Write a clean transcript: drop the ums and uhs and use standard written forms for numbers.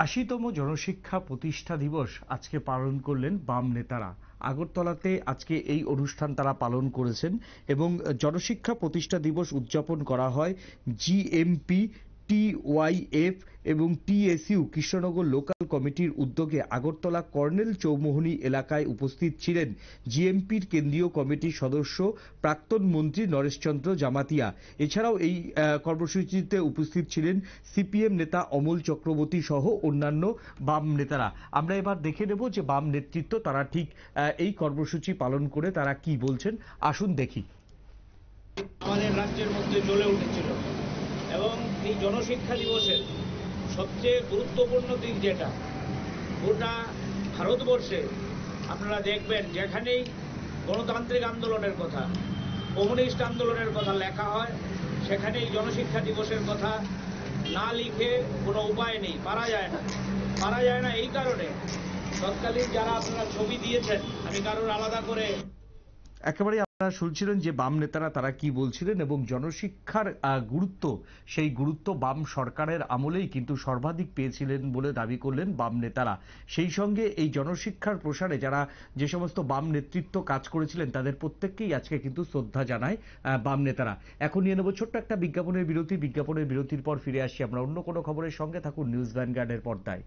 ৮০তম জনশিক্ষা প্রতিষ্ঠা দিবস আজকে পালন করলেন বাম নেতারা। আগরতলাতে আজকে এই অনুষ্ঠান তারা পালন করেছেন এবং জনশিক্ষা প্রতিষ্ঠা দিবস উদযাপন করা হয় জিএমপি, টিওয়াইএফ এবং টিএসইউ কৃষ্ণনগর লোকাল কমিটির উদ্যোগে। আগরতলা কর্নেল চৌমুহনী এলাকায় উপস্থিত ছিলেন জিএমপির কেন্দ্রীয় কমিটির সদস্য প্রাক্তন মন্ত্রী নরেশচন্দ্র জামাতিয়া। এছাড়াও এই কর্মসূচিতে উপস্থিত ছিলেন সিপিএম নেতা অমল চক্রবর্তী সহ অন্যান্য বাম নেতারা। আমরা এবার দেখে নেব যে বাম নেতৃত্ব তারা ঠিক এই কর্মসূচি পালন করে তারা কি বলছেন। আসুন দেখি। আমাদের রাজ্যের মধ্যে জ্বলে উঠেছিল এবং এই জনশিক্ষা দিবসের সবচেয়ে গুরুত্বপূর্ণ দিক যেটা, গোটা ভারতবর্ষে আপনারা দেখবেন যেখানেই গণতান্ত্রিক আন্দোলনের কথা, কমিউনিস্ট আন্দোলনের কথা লেখা হয়, সেখানেই জনশিক্ষা দিবসের কথা না লিখে কোনো উপায় নেই, পারা যায় না। এই কারণে তৎকালীন যারা আপনারা ছবি দিয়েছেন, আমি কারোর আলাদা করে একেবারে আপনারা শুনছিলেন যে বাম নেতারা তারা কি বলছিলেন এবং জনশিক্ষার গুরুত্ব, সেই গুরুত্ব বাম সরকারের আমলেই কিন্তু সর্বাধিক পেয়েছিলেন বলে দাবি করলেন বাম নেতারা। সেই সঙ্গে এই জনশিক্ষার প্রসারে যারা যে সমস্ত বাম নেতৃত্ব কাজ করেছিলেন তাদের প্রত্যেককেই আজকে কিন্তু শ্রদ্ধা জানায় বাম নেতারা। এখন নিয়ে নেব ছোট্ট একটা বিজ্ঞাপনের বিরতির পর ফিরে আসছি আমরা অন্য কোনো খবরের সঙ্গে। থাকুন নিউজ ভ্যানগার্ডের পর্দায়।